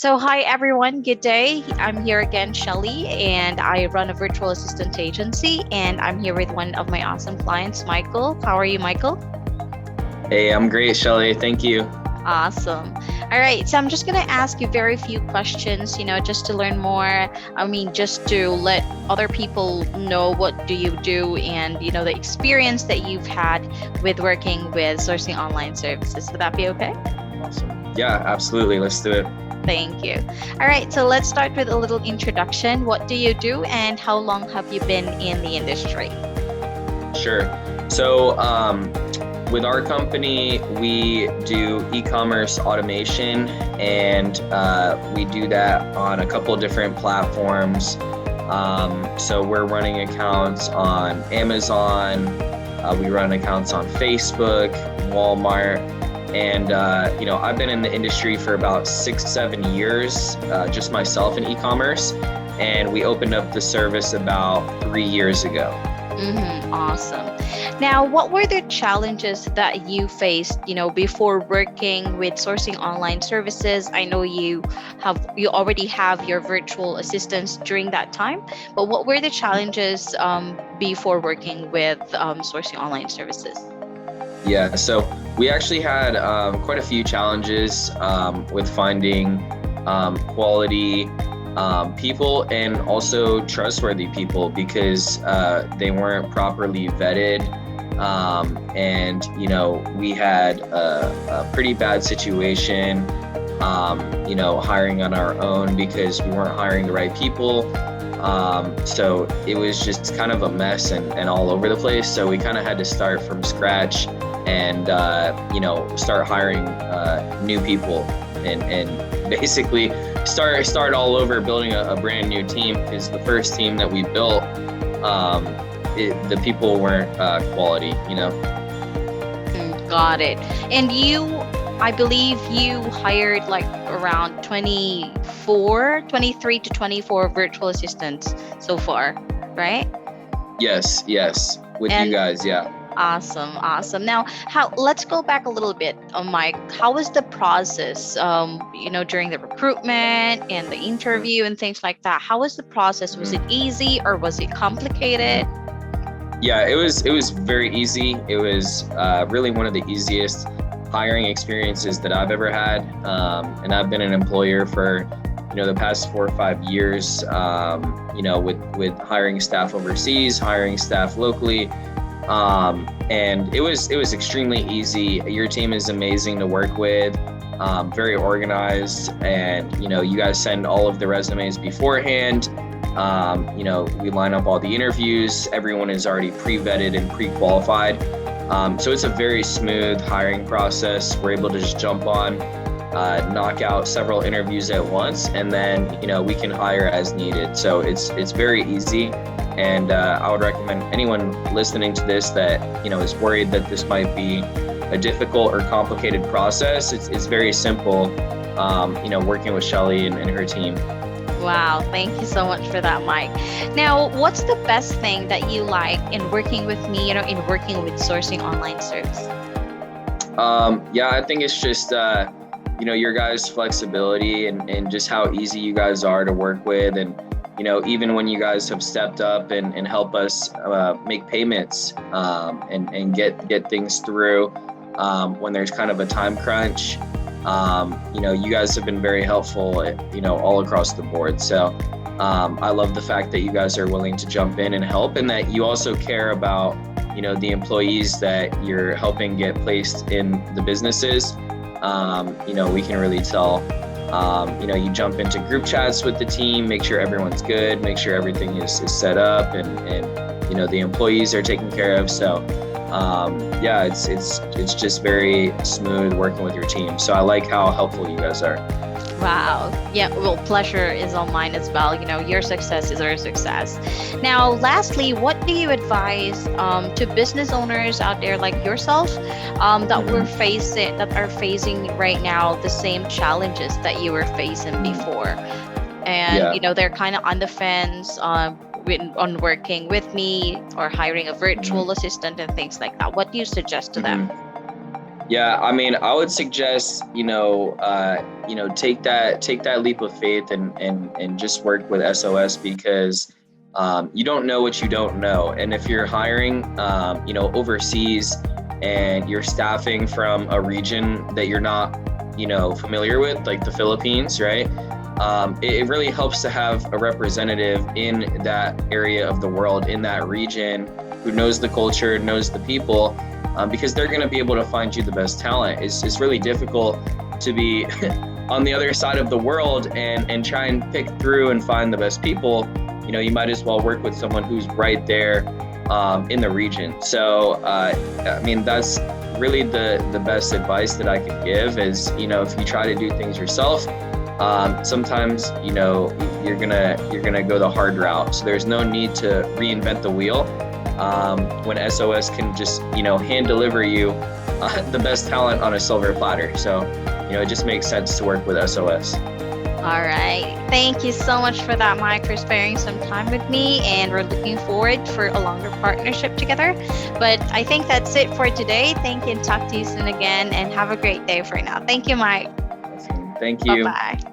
So, hi everyone, good day. I'm here again, Shelly, and I run a virtual assistant agency. And I'm here with one of my awesome clients, Michael. How are you, Michael? Hey, I'm great, Shelly. Thank you. Awesome. All right, so I'm just going to ask you very few questions, just to learn more. Just to let other people know what do you do and, the experience that you've had with working with sourcing online services. Would that be okay? Awesome. Yeah, absolutely. Let's do it. Thank you. All right, so let's start with a little introduction. What do you do and how long have you been in the industry? Sure. So, with our company, we do e-commerce automation, and we do that on a couple different platforms. So we're running accounts on Amazon. We run accounts on Facebook, Walmart. And, I've been in the industry for about 6-7 years, just myself in e-commerce. And we opened up the service about 3 years ago. Awesome. Now, what were the challenges that you faced, before working with sourcing online services? I know you already have your virtual assistants during that time, but what were the challenges before working with sourcing online services? Yeah, so we actually had quite a few challenges with finding quality people and also trustworthy people because they weren't properly vetted. We had a pretty bad situation, hiring on our own because we weren't hiring the right people. So it was just kind of a mess and all over the place. So we kind of had to start from scratch and start hiring new people and basically start all over building a brand new team, because the first team that we built, the people weren't quality. Got it. And I believe you hired like around 23 to 24 virtual assistants so far, right? Yes, with you guys, yeah. Awesome. Now, let's go back a little bit, Mike. How was the process, during the recruitment and the interview and things like that? How was the process? Was it easy or was it complicated? Yeah, it was very easy. It was really one of the easiest hiring experiences that I've ever had. And I've been an employer for, the past 4 or 5 years, with hiring staff overseas, hiring staff locally. And it was extremely easy. Your team is amazing to work with, very organized, and you guys send all of the resumes beforehand. We line up all the interviews. Everyone is already pre-vetted and pre-qualified. So it's a very smooth hiring process. We're able to just jump on, knock out several interviews at once, and then we can hire as needed. So it's very easy. And I would recommend anyone listening to this that is worried that this might be a difficult or complicated process. It's very simple. Working with Shelly and her team. Wow, thank you so much for that, Mike. Now, what's the best thing that you like in working with me? In working with sourcing online service? I think it's just your guys' flexibility and just how easy you guys are to work with, and even when you guys have stepped up and help us make payments and get things through when there's kind of a time crunch, you guys have been very helpful, all across the board. So I love the fact that you guys are willing to jump in and help, and that you also care about, the employees that you're helping get placed in the businesses. We can really tell. You jump into group chats with the team, make sure everyone's good, make sure everything is set up, and the employees are taken care of. So it's just very smooth working with your team. So I like how helpful you guys are. Wow. Yeah, well, pleasure is all mine as well. Your success is our success. Now, lastly, what do you advise to business owners out there like yourself that are facing right now the same challenges that you were facing before? And, they're kind of on the fence on working with me or hiring a virtual assistant and things like that. What do you suggest to them? Yeah, I mean, I would suggest, take that leap of faith and just work with SOS because you don't know what you don't know. And if you're hiring, overseas and you're staffing from a region that you're not, familiar with, like the Philippines, right? It really helps to have a representative in that area of the world, in that region, who knows the culture, knows the people, because they're going to be able to find you the best talent. It's really difficult to be on the other side of the world and try and pick through and find the best people. You might as well work with someone who's right there in the region. So, I mean, that's really the best advice that I could give is, if you try to do things yourself, sometimes, you're gonna go the hard route. So there's no need to reinvent the wheel when SOS can just, hand deliver you the best talent on a silver platter. So, it just makes sense to work with SOS. All right. Thank you so much for that, Mike, for sparing some time with me. And we're looking forward for a longer partnership together. But I think that's it for today. Thank you and talk to you soon again. And have a great day for now. Thank you, Mike. Thank Bye you. bye.